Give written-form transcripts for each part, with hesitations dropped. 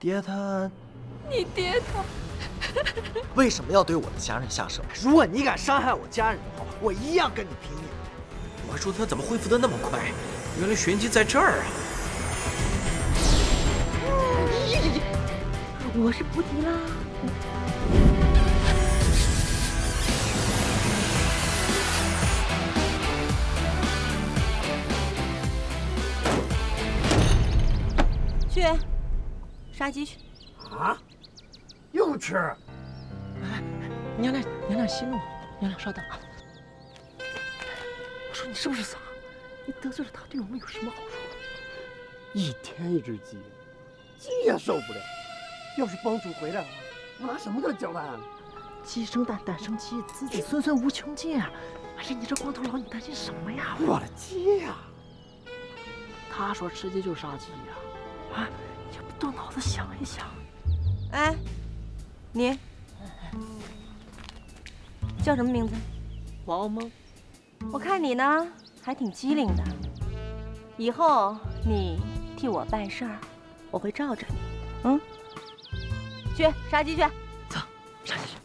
爹他，你爹他为什么要对我的家人下手？如果你敢伤害我家人的话，我一样跟你拼命。我还说他怎么恢复的那么快，原来玄机在这儿啊！我是菩提啦。去杀鸡去。啊？又吃？哎，娘娘息怒，娘娘稍等啊。我说你是不是傻？你得罪了他，对我们有什么好处？一天一只鸡，鸡也受不了。要是帮主回来了，我拿什么跟他交代啊？鸡生蛋，蛋生鸡，子子孙孙无穷尽啊！哎呀，你这光头佬，你担心什么呀？我的鸡呀！他说吃鸡就杀鸡呀！啊，也不动脑子想一想。哎，你叫什么名字？王蒙。我看你呢还挺机灵的，以后你替我办事儿，我会罩着你。嗯，去杀鸡去。走，杀鸡去。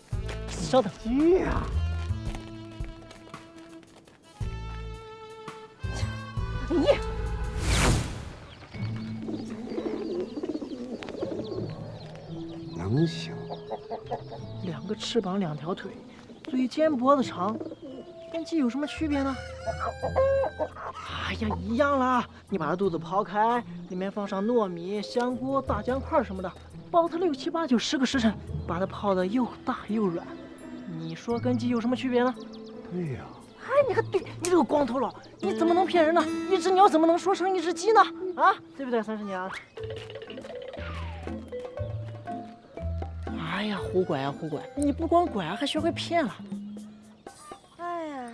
稍等。鸡呀！你能行。两个翅膀，两条腿，嘴尖脖子长，跟鸡有什么区别呢？哎呀，一样啦！你把它肚子刨开，里面放上糯米、香菇、大姜块什么的，煲它6、7、8、9、10个时辰，把它泡得又大又软。你说跟鸡有什么区别呢？对呀。哎，你个对，你这个光头佬，你怎么能骗人呢？一只鸟怎么能说成一只鸡呢？啊，对不对，30娘？哎呀，胡拐啊胡拐，你不光拐啊，还学会骗了。哎呀，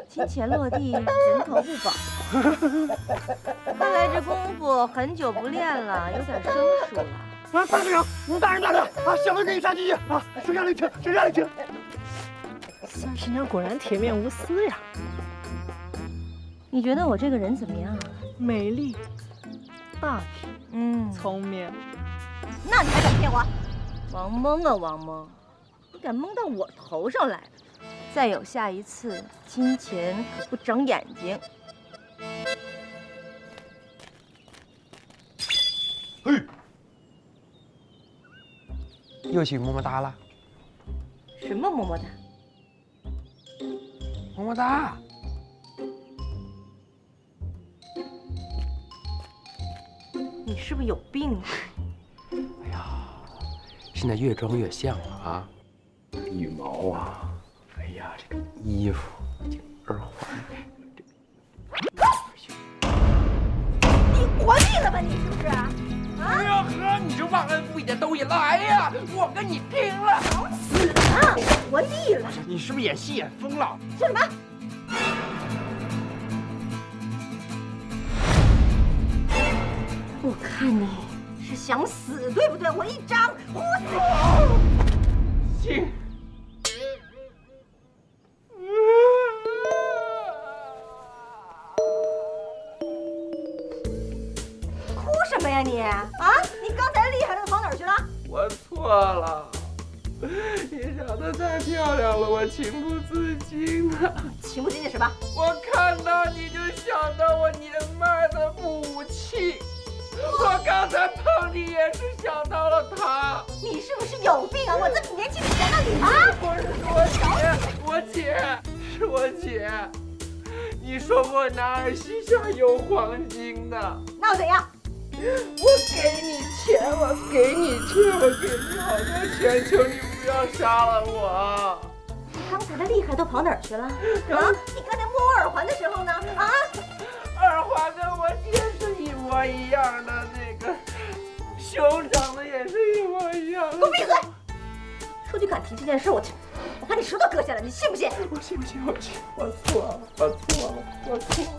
金钱落地，人头不保。看来这功夫很久不练了，有点生疏了。啊，大队长，大人啊，小人给你杀鸡啊！手下留情，手下留情。30娘果然铁面无私呀。你觉得我这个人怎么样？美丽、大体、聪明。那你还敢骗我？王蒙啊王蒙，你敢蒙到我头上来？再有下一次，金钱可不长眼睛。嘿，又去么么哒了？什么么么哒？么么哒。你是不是有病啊？哎呀，现在越装越像了啊！羽毛啊，哎呀，这个衣服，这个耳环，你活腻了吧你是不是？啊！不要喝，你这忘恩负义的东西！来呀，我跟你拼了！找死啊！活腻了！你是不是演戏演疯了？说什么？我看你是想死，对不对？我一掌呼死你！行。哭什么呀你？啊！你刚才厉害的跑哪儿去了？我错了，你长得太漂亮了，我情不自禁的。情不自禁什么？我看到你就想到我年迈的母亲。我刚才碰你也是想到了她。你是不是有病啊？我这么年轻，想到你啊？不是我姐，是我姐。你说过男儿膝下有黄金的，那又怎样？我给你钱，我给你好多钱，求你不要杀了我。你刚才的厉害都跑哪儿去了？啊！你刚才摸我耳环的时候呢？啊！耳环跟我姐是一模一样的，那个胸长得也是一模一样的。给我闭嘴！说句敢提这件事，我把你舌头割下来，你信不信？我信，我错了，我错了。我错了。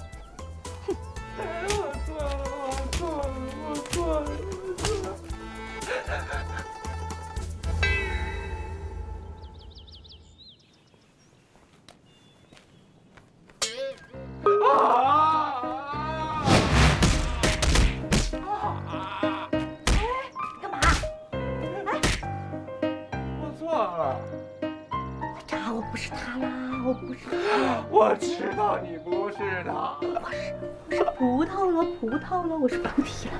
干嘛？我不是。我知道你不是的。我是葡萄了，我是菩提了。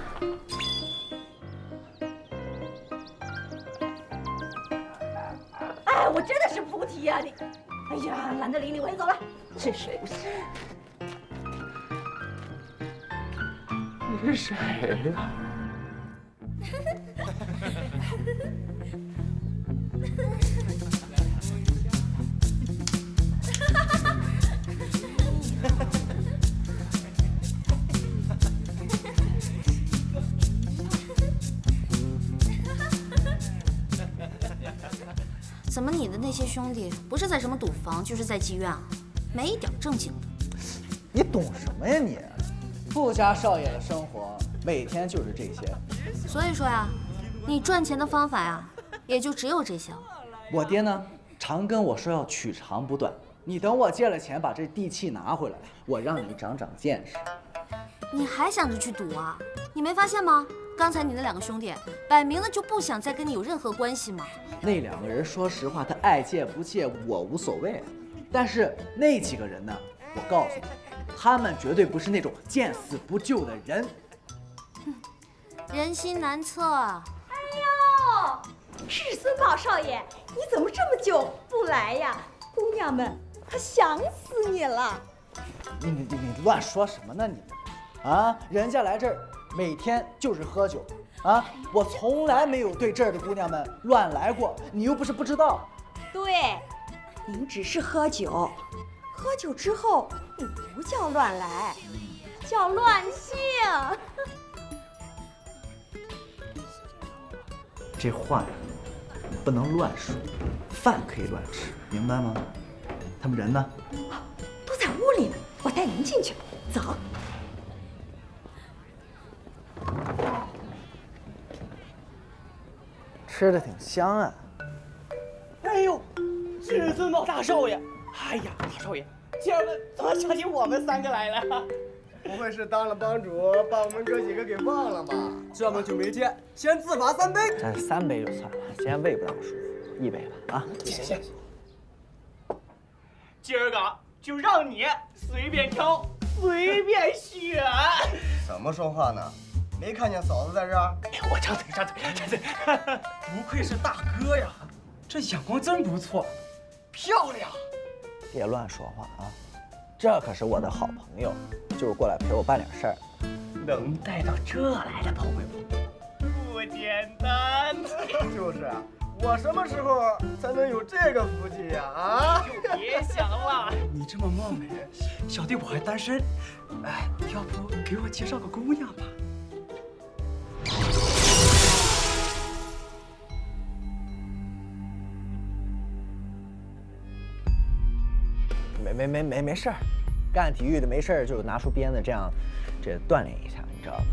哎，我真的是菩提呀！你，哎呀，懒得理你，我先走了。真是不行。你是谁呀？怎么你的那些兄弟不是在什么赌房，就是在妓院啊？没一点正经的。你懂什么呀你？富家少爷的生活每天就是这些。所以说呀，你赚钱的方法呀，也就只有这些了。我爹呢，常跟我说要取长补短。你等我借了钱把这地契拿回来，我让你长长见识。你还想着去赌啊？你没发现吗？刚才你那2个兄弟摆明了就不想再跟你有任何关系嘛。那2个人说实话，他爱借不借我无所谓，但是那几个人呢，我告诉你，他们绝对不是那种见死不救的人。人心难测啊。哎呦，世孙宝少爷，你怎么这么久不来呀？姑娘们可想死你了。你乱说什么呢你？啊，人家来这儿每天就是喝酒，啊，我从来没有对这儿的姑娘们乱来过，你又不是不知道。对，您只是喝酒，喝酒之后你不叫乱来，叫乱性。这话呀，不能乱说，饭可以乱吃，明白吗？他们人呢？都在屋里呢，我带您进去。走。吃的挺香啊。哎呦，至尊宝大少爷！哎呀，大少爷，今儿个怎么想起我们3个来了？不会是当了帮主，把我们哥几个给忘了吧？这么久没见，先自罚3杯。这3杯就算了，今天胃不大舒服，1杯吧啊。行。今儿个就让你随便挑，随便选。怎么说话呢？没看见嫂子在这儿？哎，我张嘴。不愧是大哥呀，这眼光真不错，漂亮。别乱说话啊！这可是我的好朋友，就是过来陪我办点事儿。能带到这来的朋友不简单。就是啊，我什么时候才能有这个福气呀？啊！就别想了，你这么貌美，小弟我还单身，哎，要不给我介绍个姑娘吧？没事儿，干体育的没事儿就拿出鞭子这样，这锻炼一下，你知道吗？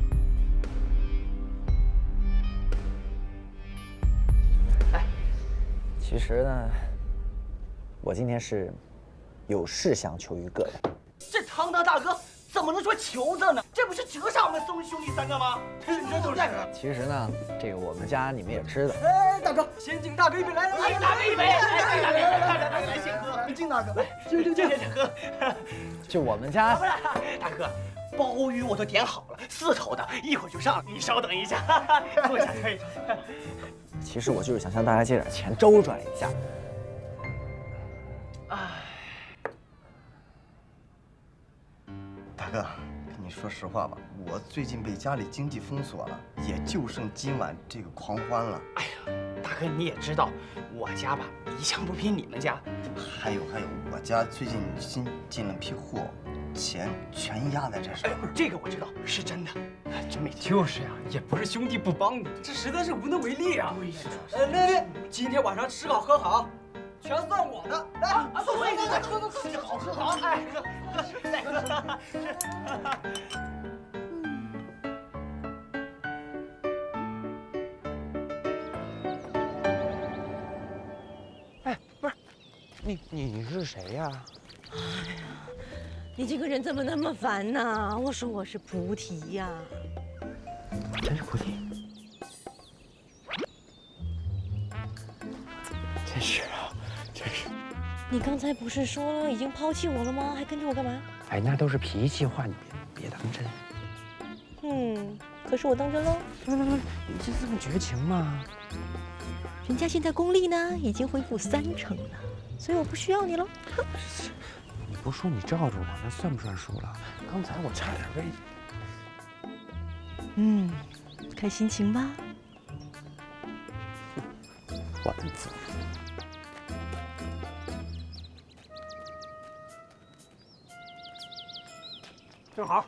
哎，其实呢，我今天是有事相求于各位。这堂堂大哥怎么能说求字呢？这不是折煞我们兄弟3个吗？这就是。其实呢，这个我们家你们也知道。哎，大哥，先敬大哥一杯，来，大哥一杯，来，先喝，敬大哥，来，敬喝。就我们家，大哥，鲍鱼我都点好了，4头的，一会儿就上，你稍等一下，坐下可以。其实我就是想向大家借点钱周转一下。大哥，跟你说实话吧，我最近被家里经济封锁了，也就剩今晚这个狂欢了。哎呀，大哥你也知道，我家吧一向不比你们家。还有，我家最近新进了批货，钱全压在这上。哎，这个我知道，是真的，真没钱。就是呀，也不是兄弟不帮你，这实在是无能为力啊。对，那今天晚上吃好喝好，全算我的。来，走，吃好喝好，哎，喝，再喝。哎，不是，你是谁呀？哎呀，你这个人怎么那么烦呢？我说我是菩提呀。真是菩提。真是啊，真是。你刚才不是说已经抛弃我了吗？还跟着我干嘛？哎，那都是脾气话，你别当真。可是我当真喽。不，你这么绝情吗？人家现在功力呢已经恢复3成了，所以我不需要你了。你不说你罩着我，那算不算输了？刚才我差点被……看心情吧。完子。正好。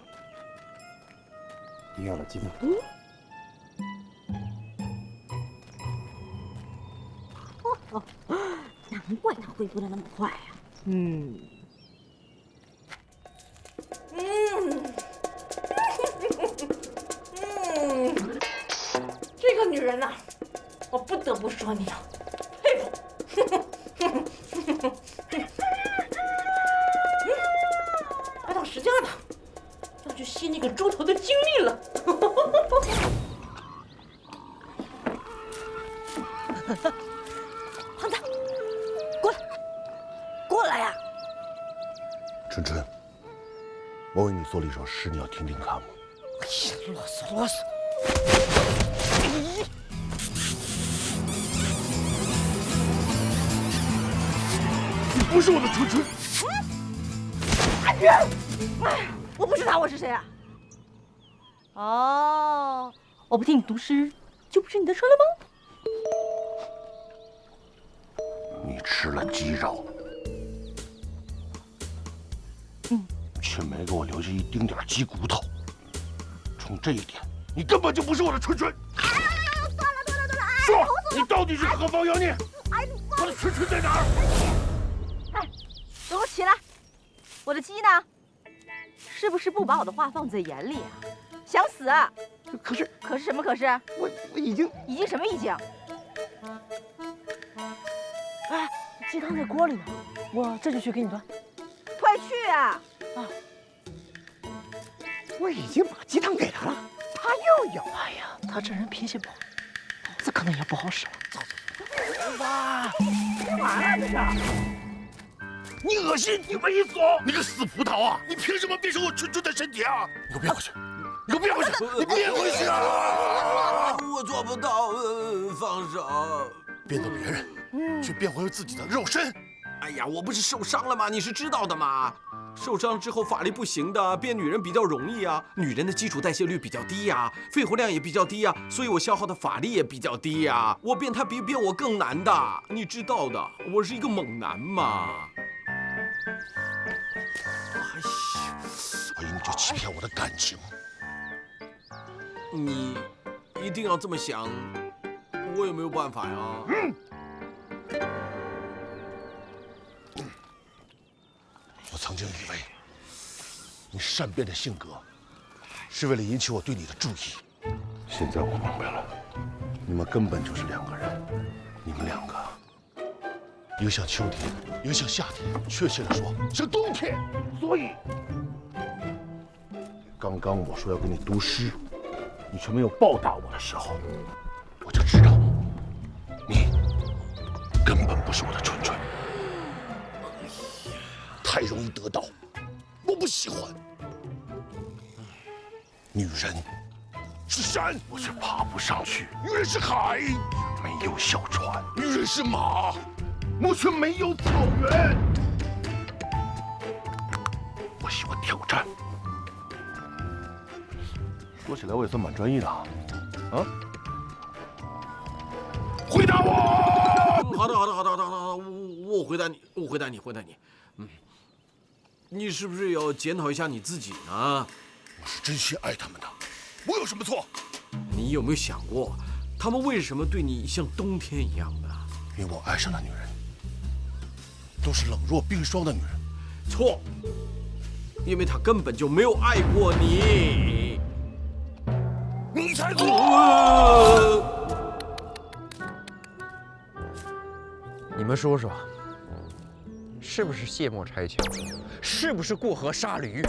你要了鸡蛋。难怪他恢复的那么快啊。这个女人呐，我不得不说你啊，佩服。快到时间了，要去吸那个猪头的精力了。胖子，过来呀！春春，我为你做了一首诗，你要听听看吗？哎呀，啰嗦。你不是我的春春。哎，我不是他，我是谁啊？哦，我不听你读诗，就不是你的春了吗？你吃了鸡肉，却没给我留下一丁点鸡骨头。从这一点，你根本就不是我的春春。算了，说，你到底是何方妖孽？我的春春在哪儿？哎，给我起来！我的鸡呢？是不是不把我的话放在眼里啊？想死啊？可是什么可是？我已经什么已经？哎，鸡汤在锅里呢，我这就去给你端。快去啊！我已经把鸡汤给他了，他又要。哎呀，他这人脾气不好，脑子可能也不好使了。走，吧。干嘛呀这是？你恶心，你猥琐，你个死葡萄啊！你凭什么变成我春春的身体啊？你给我变回去！你给我变回去！你变回去啊！我做不到，放手。变做别人，却变回自己的肉身。哎呀，我不是受伤了吗？你是知道的嘛。受伤之后法力不行的，变女人比较容易啊。女人的基础代谢率比较低呀，肺活量也比较低呀，所以我消耗的法力也比较低呀。我变她比变我更难的，你知道的，我是一个猛男嘛。我你就欺骗我的感情。你一定要这么想，我也没有办法呀。我曾经以为你善变的性格是为了引起我对你的注意，现在我明白了，你们根本就是两个人，你们两个，一个像秋天，一个像夏天，确切的说是冬天。所以，刚刚我说要给你读诗，你却没有报答我的时候，我就知道你根本不是我的春春。太容易得到，我不喜欢。女人是山，我却爬不上去；女人是海，没有小船；女人是马，我却没有草原。我喜欢挑战。说起来，我也算蛮专一的啊。回答我！好的，我回答你。你是不是要检讨一下你自己呢？我是真心爱他们的，我有什么错？你有没有想过，他们为什么对你像冬天一样的？因为我爱上的女人都是冷若冰霜的女人。错，因为他根本就没有爱过你。你才错！你们说说，是不是卸磨柴球？是不是过河杀驴？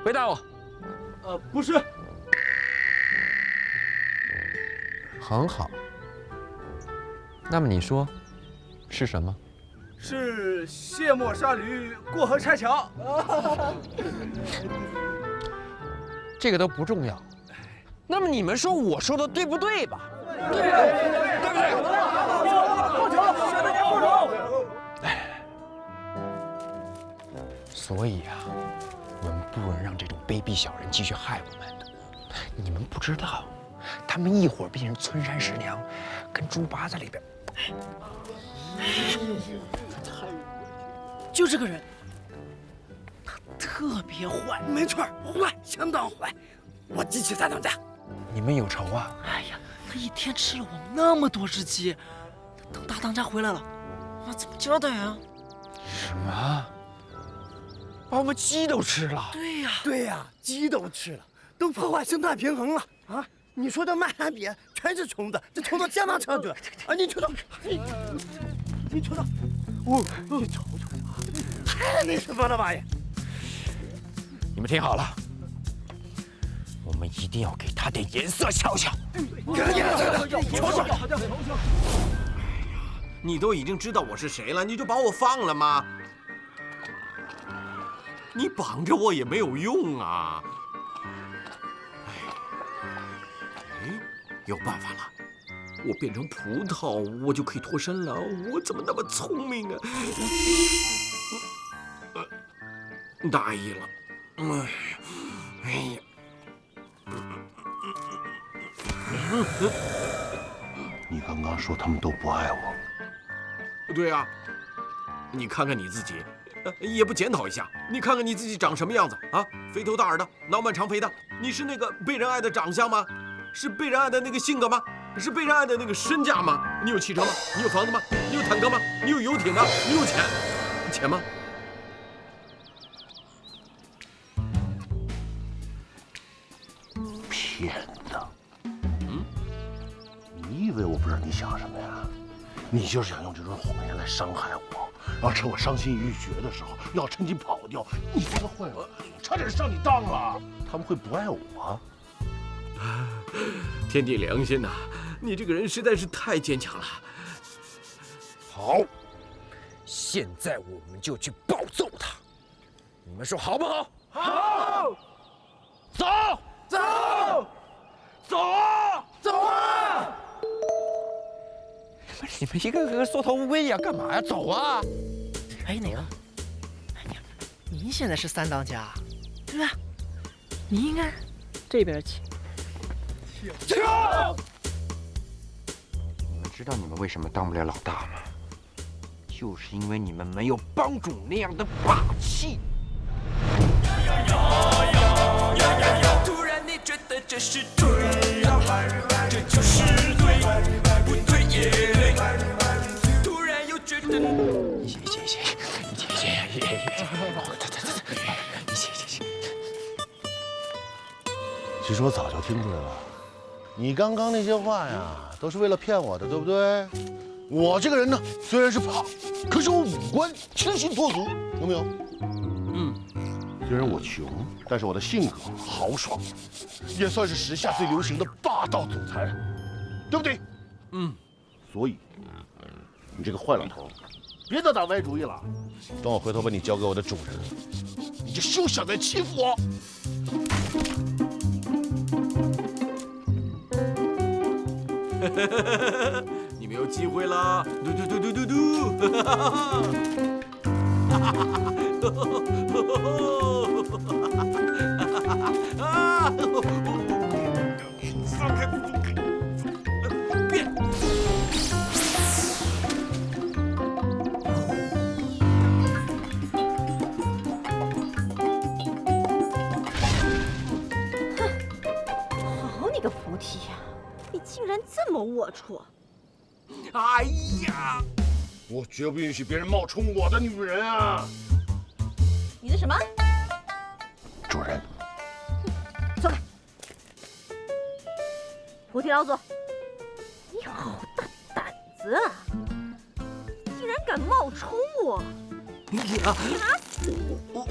回答我。不是。很好。那么你说，是什么？是卸磨杀驴，过河拆桥。这个都不重要。那么你们说我说的对不对吧？对不对？所以啊，我们不能让这种卑鄙小人继续害我们。你们不知道，他们一会儿变成村山十娘，跟猪八在里边。就这个人，他特别坏。没错，坏，相当坏。我激起大当家。你们有仇啊？哎呀，他一天吃了我们那么多只鸡，等大当家回来了，那怎么交代啊？什么？把我们鸡都吃了？对呀，对呀，鸡都吃了，都破坏生态平衡了啊！你说这漫山遍全是虫子，这虫子相当猖獗啊！你瞅瞅，你瞅瞅，你瞅瞅，太那什么了吧也！你们听好了，我们一定要给他点颜色瞧瞧。瞅瞅，你都已经知道我是谁了，你就把我放了吗？你绑着我也没有用啊！哎，有办法了，我变成葡萄，我就可以脱身了。我怎么那么聪明啊？大意了，哎呀！你刚刚说他们都不爱我，对啊，你看看你自己。也不检讨一下，你看看你自己长什么样子啊？肥头大耳的，脑满肠肥的，你是那个被人爱的长相吗？是被人爱的那个性格吗？是被人爱的那个身价吗？你有汽车吗？你有房子吗？你有坦克吗？你有游艇吗？你有钱吗？骗的。你以为我不知道你想什么呀？你就是想用这种谎言来伤害我，然后趁我伤心欲绝的时候，要趁机跑掉。你这个坏人，差点上你当了。他们会不爱我？天地良心呐，你这个人实在是太坚强了。好，现在我们就去暴揍他，你们说好不好？好，走，走，走啊，走啊！你们一个个缩头乌龟一样，干嘛呀？走啊！哎，哪个？哎呀，您现在是三当家，对吧？你应该这边请。请。你们知道你们为什么当不了老大吗？就是因为你们没有帮主那样的霸气。突然你觉得这是对呀，这就是对，不对也对。突然又觉得一起。其实我早就听出来了，你刚刚那些话呀，都是为了骗我的，对不对？我这个人呢，虽然是胖，可是我五官清新脱俗，有没有？虽然我穷，但是我的性格豪爽，也算是时下最流行的霸道总裁，对不对？所以，你这个坏老头，别再打歪主意了。等我回头把你交给我的主人，你就休想再欺负我。你们有机会了！放开！变！好你个菩提呀！你竟然这么龌龊！哎呀！我绝不允许别人冒充我的女人啊！你的什么？主人，走开！菩提老祖，你好大胆子啊！竟然敢冒充我！你拿死！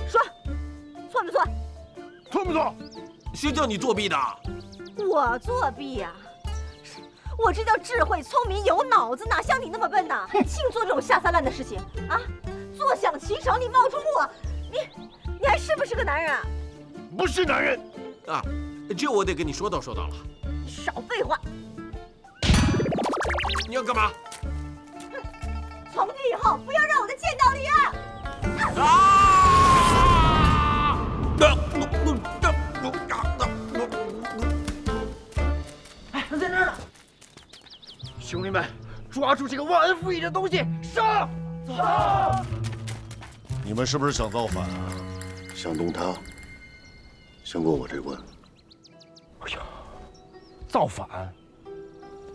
说，错没错？错不错？谁叫你作弊的？我作弊呀！我这叫智慧、聪明、有脑子，哪像你那么笨呐？净做这种下三滥的事情啊！坐享其成，你冒充我，你还是不是个男人啊？不是男人啊，这我得跟你说道了。你少废话！你要干嘛？从今以后不要让我再见到你啊！哎，他在那儿呢！兄弟们，抓住这个忘恩负义的东西，上！走！你们是不是想造反啊？想动他，先过我这关。哎呦，造反？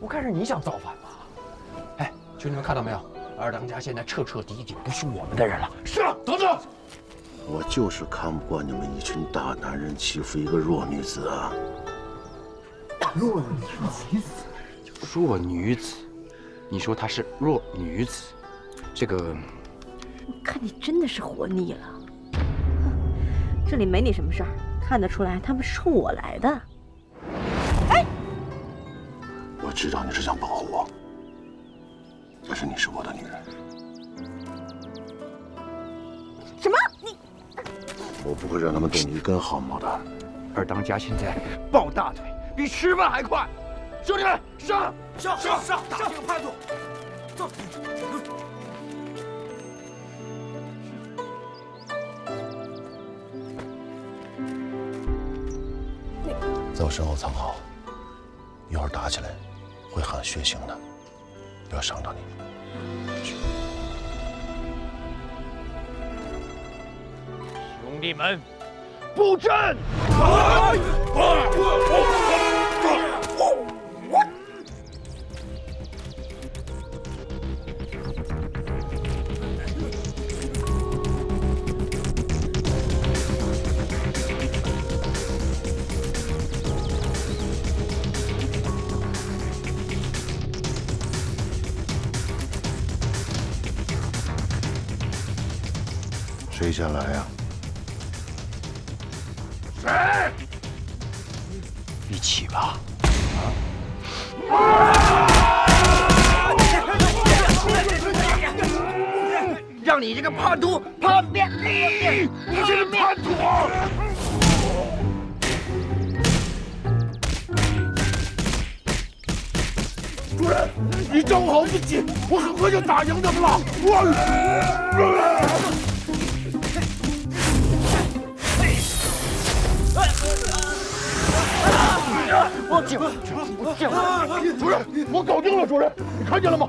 我看是你想造反吧？哎，兄弟们看到没有？二当家现在彻彻底底不是我们的人了。上，等等！我就是看不惯你们一群大男人欺负一个弱女子啊！弱女子？弱女子？你说她是弱女子？这个……我看你真的是活腻了。这里没你什么事儿，看得出来他们是冲我来的。哎，我知道你是想保护我，但是你是我的女人。什么？你？我不会让他们动你一根毫毛的。二当家现在抱大腿比吃饭还快，兄弟们上！上！打这个叛徒！走！在我身后藏好，一会儿打起来会很血腥的，不要伤到你。去。兄弟们，布阵！谁先来呀？谁？一起吧。让你这个叛徒叛变！你这是叛徒！主人，你照顾好自己，我很快就打赢他们了。主人，我搞定了。主人，你看见了吗？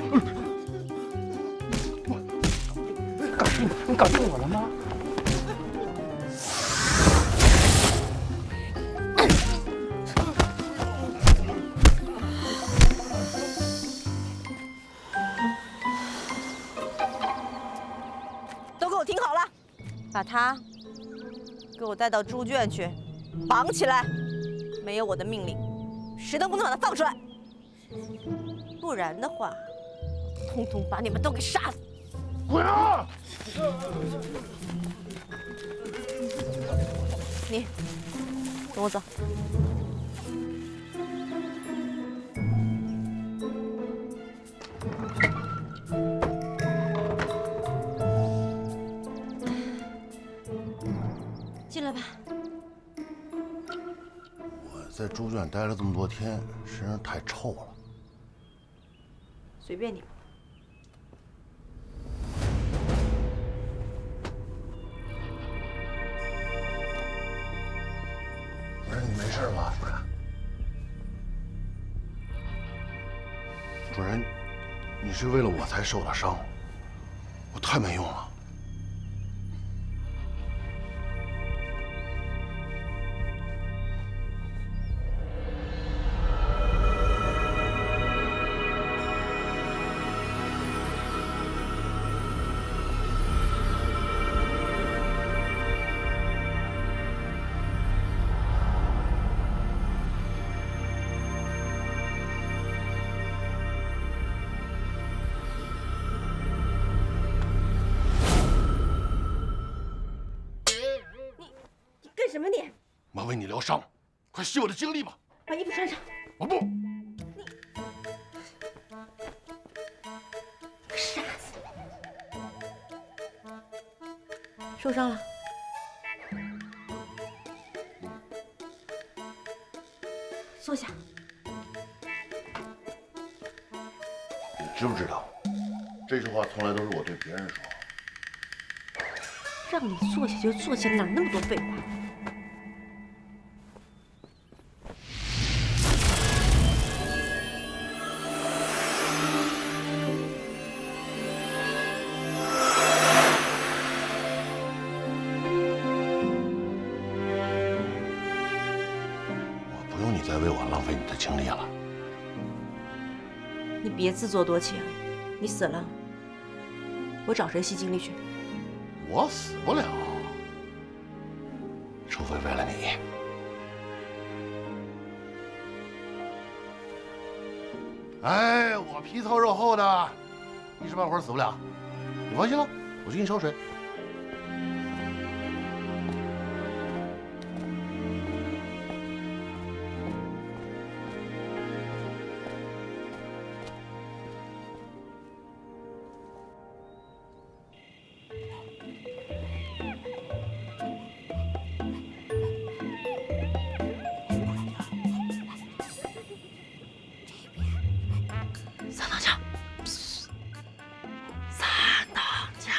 你搞定我了吗？都给我听好了，把他给我带到猪圈去，绑起来。没有我的命令，谁都不能把他放出来，不然的话，通通把你们都给杀死。滚啊！你跟我走。进来吧。我在猪圈待了这么多天，身上太臭了。随便你吧。主任，你没事吧？主任，你是为了我才受的伤，我太没用了。什么你？我为你疗伤，快吸我的精力吧！把衣服穿上。我不。受伤了。坐下。你知不知道，这句话从来都是我对别人说。让你坐下就坐下，哪那么多废话？我不用你再为我浪费你的精力了。你别自作多情，你死了，我找谁吸精力去？我死不了，除非为了你。哎，我皮糙肉厚的，一时半会儿死不了。你放心了，我去给你烧水。三当家，三当家，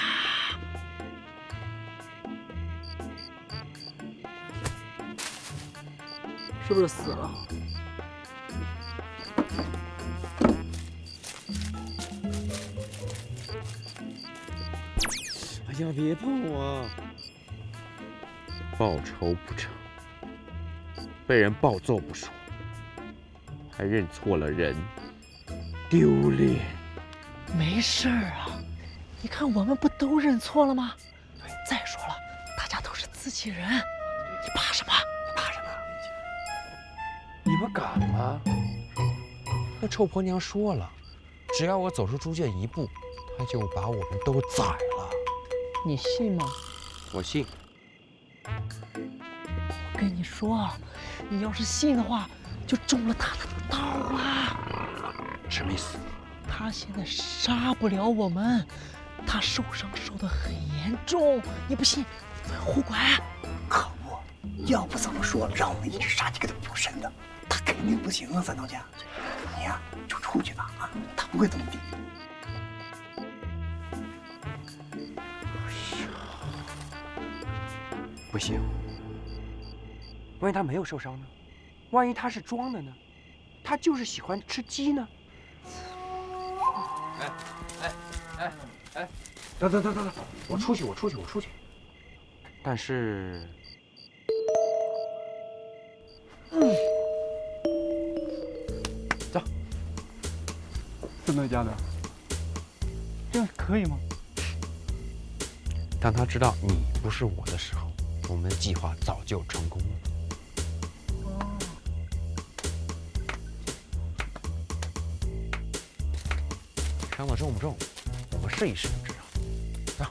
是不是死了？哎呀，别碰我！报仇不成，被人暴揍不说，还认错了人，丢脸。没事儿啊，你看我们不都认错了吗？再说了，大家都是自己人，你怕什么？怕什么？你们敢吗？那臭婆娘说了，只要我走出猪圈一步，她就把我们都宰了。你信吗？我信。我跟你说，你要是信的话，就中了他的道了。什么意思？他现在杀不了我们，他受伤受得很严重。你不信，互拐。可不，要不怎么说让我们一直杀几个都不深的？他肯定不行啊，三当家。你呀，就出去吧啊，他不会怎么地。不行，万一他没有受伤呢？万一他是装的呢？他就是喜欢吃鸡呢？哎！等，我出去。但是，走。真的假的？这样可以吗？当他知道你不是我的时候，我们的计划早就成功了。伤的重不重？我们试一试就知道。走。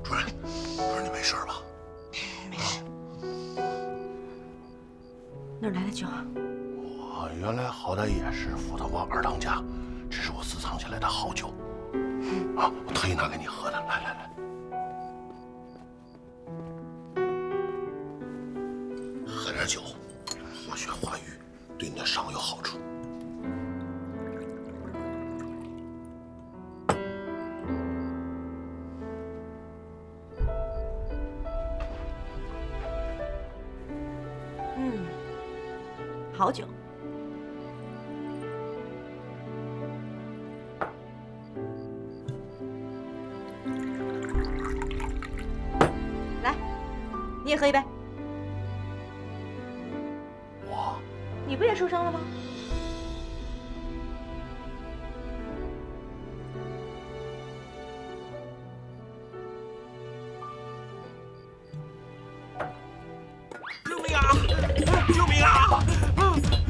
主任，你没事吧？没事。哪儿来的酒啊？我原来好歹也是辅导过二当家，这是我私藏起来的好酒。啊，我特意拿给你喝的。来，喝点酒，活血化瘀，对你的伤有好处。好酒。来，你也喝一杯。我，你不也受伤了吗？救命啊！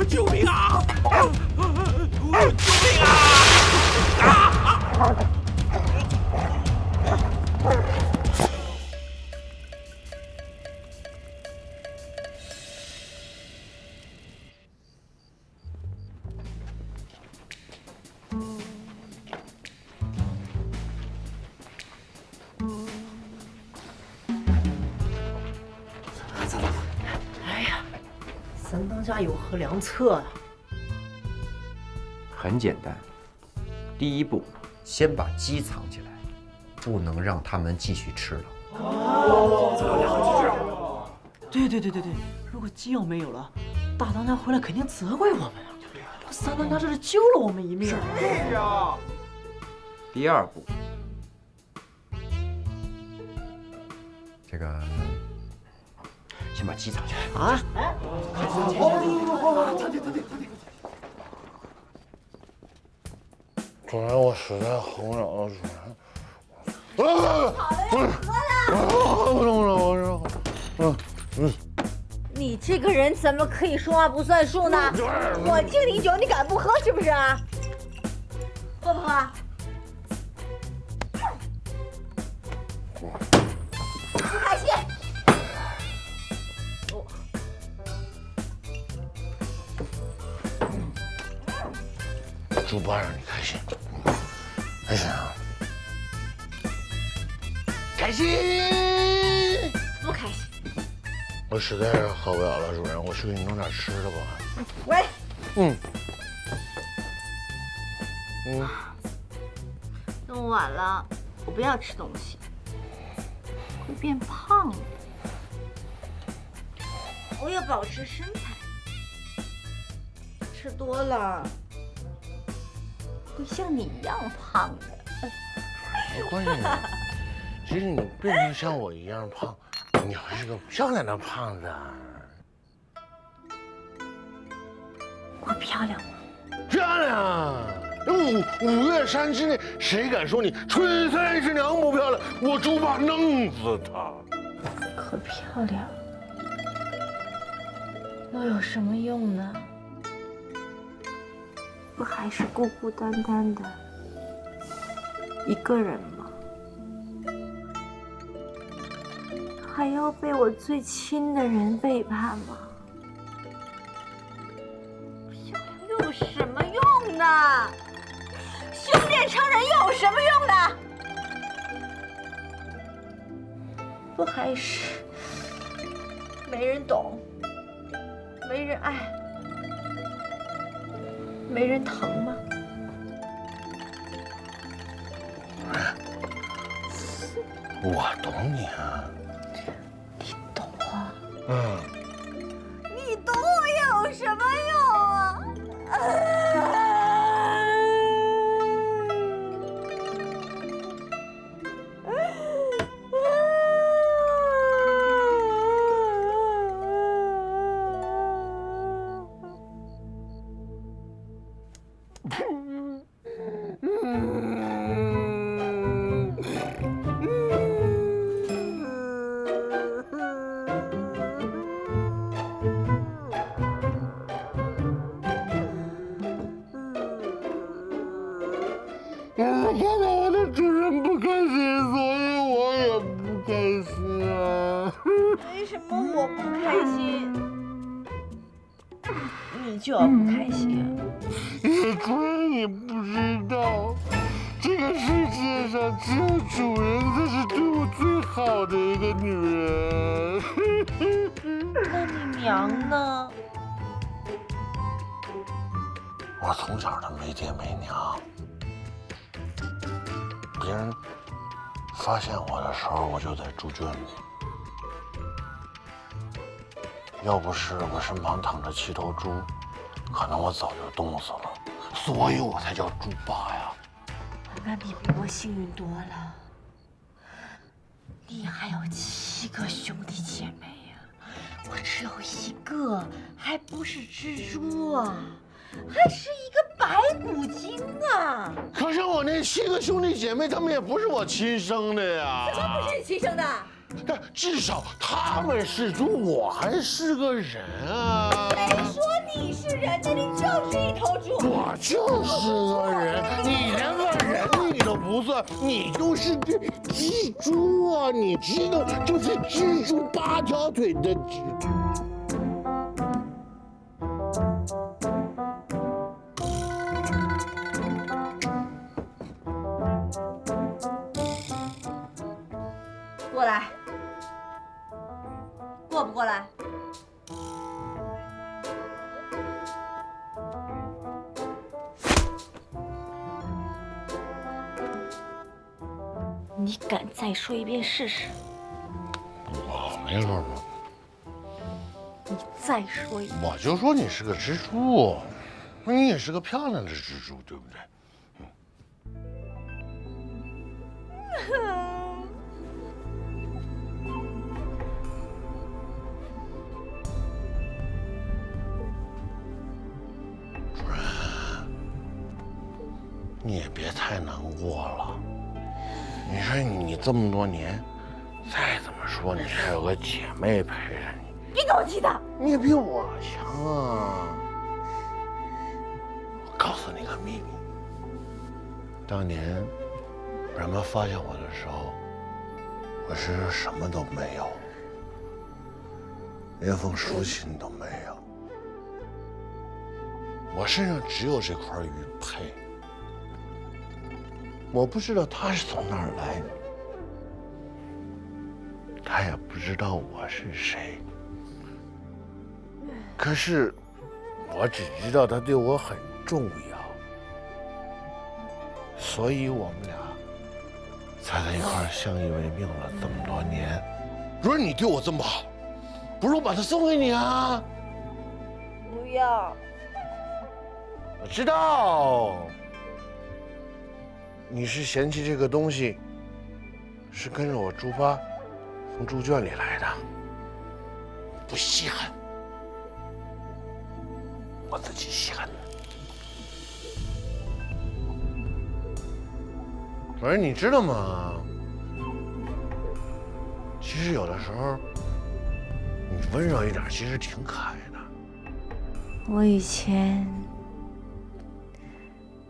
救命啊！救命啊！哎呀，咱当家有何良策啊？很简单，第一步，先把鸡藏起来，不能让他们继续吃了。对，如果鸡要没有了，大当家回来肯定责怪我们啊！三当家这是救了我们一命。对呀。第二步，这个先把鸡藏起来啊！主人，我实在喝不了了，主人。你这个人怎么可以说话不算数呢？我敬你酒，你敢不喝是不是啊？喝不喝？不开心。猪爸让你开心，开心啊！开心！不开心。我实在是喝不了了，主人，我去给你弄点吃的吧。喂。这么晚了，我不要吃东西，会变胖的。我要保持身材，吃多了会像你一样胖的。没关系的，即使你变成像我一样胖，你还是个漂亮的胖子。我漂亮吗？漂亮！五岳山之内，谁敢说你春三十娘不漂亮？我猪爸弄死他！可漂亮又有什么用呢？不还是孤孤单单的一个人吗？还要被我最亲的人背叛吗？漂亮又有什么用呢？兄弟成人又有什么用呢？不还是没人懂，没人爱，没人疼吗？我懂你啊。你懂我？你懂我有什么用啊？我看到我的主人不开心，所以我也不开心啊。为什么我不开心，你就要不开心啊？主人，你不知道，这个世界上只有主人才是对我最好的一个女人。那你娘呢？我从小就没爹没娘，别人发现我的时候，我就在猪圈里。要不是我身旁躺着7头猪，可能我早就冻死了，所以我才叫猪爸呀。那你比我幸运多了，你还有7个兄弟姐妹呀，我只有1个，还不是蜘蛛啊，还是一个白骨精啊！可是我那7个兄弟姐妹，他们也不是我亲生的呀。怎么不是你亲生的？但至少他们是猪，我还是个人啊！谁说你是人的？你就是一头猪！我就是个人，你连个人你都不算，你就是只蜘蛛啊！你知道，就是蜘蛛8条腿的蜘蛛。过来，过不过来？你敢再说一遍试试？我没说什么，你再说一遍。我就说你是个蜘蛛，你也是个漂亮的蜘蛛，对不对？主任，你也别太难过了。你说你这么多年，再怎么说你还有个姐妹陪着你。别给我气的！你也比我强啊！我告诉你个秘密，当年人们发现我的时候，我身上什么都没有，连封书信都没有，我身上只有这块玉佩。我不知道他是从哪儿来的，他也不知道我是谁。可是，我只知道他对我很重要，所以我们俩才在一块儿相依为命了这么多年。如果你对我这么好，不如我把它送给你啊！不要。我知道，你是嫌弃这个东西，是跟着我猪八从猪圈里来的，不稀罕。我自己稀罕的。可是你知道吗？其实有的时候，你温柔一点，其实挺可爱的。我以前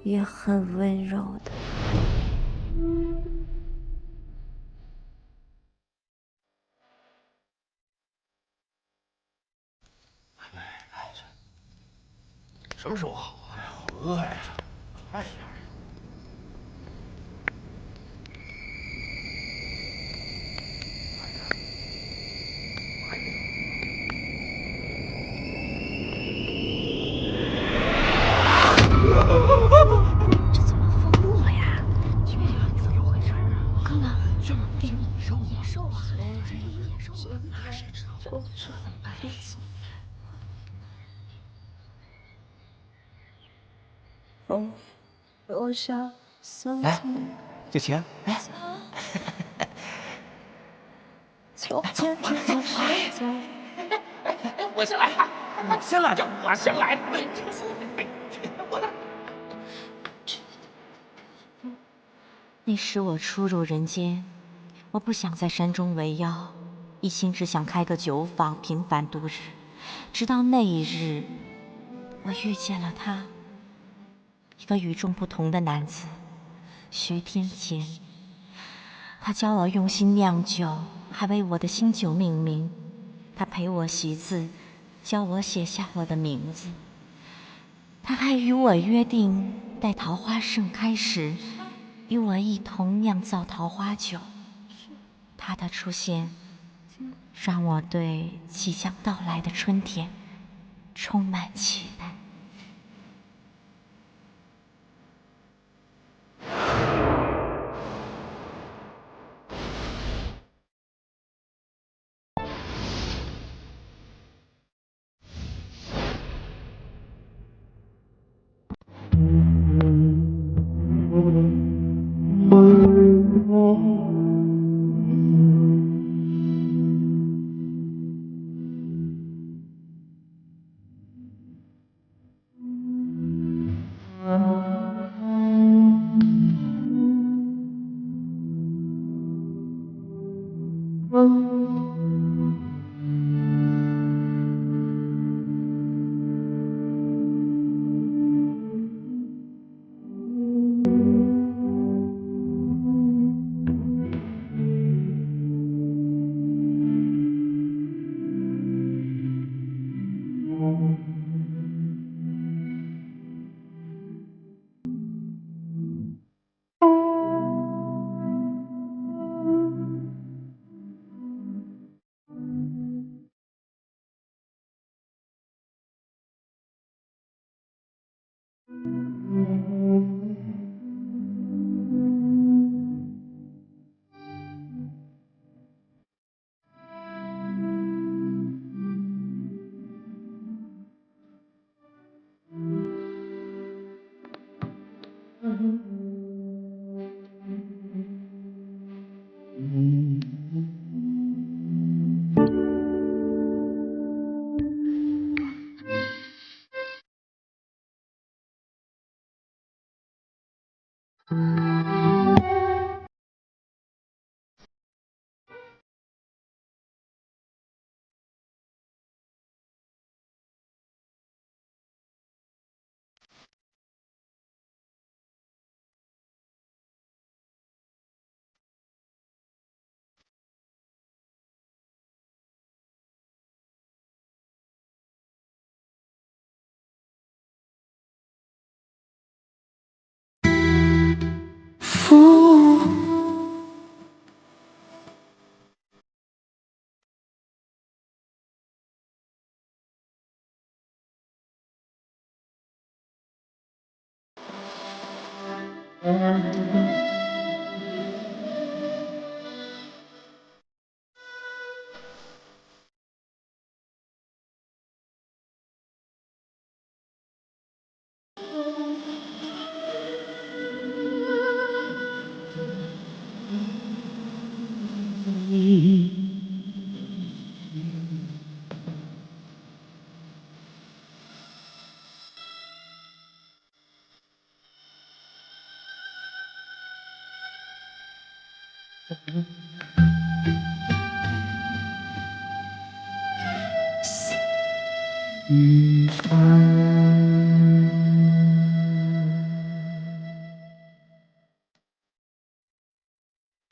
也很温柔的。什么时候好啊？好饿呀！哎呀。这怎么封路了呀？怎么回事啊？刚刚野兽啊！野兽啊！谁知道？这怎么办？风落下色哎，这钱，哎，从前只是在。我先来，我先来，我先来。那时我初入人间，我不想在山中为妖，一心只想开个酒坊，平凡度日。直到那一日，我遇见了他，一个与众不同的男子，薛天谦。他教我用心酿酒，还为我的新酒命名。他陪我习字，教我写下我的名字。他还与我约定，待桃花盛开时，与我一同酿造桃花酒。他的出现，让我对即将到来的春天充满期待。嗯。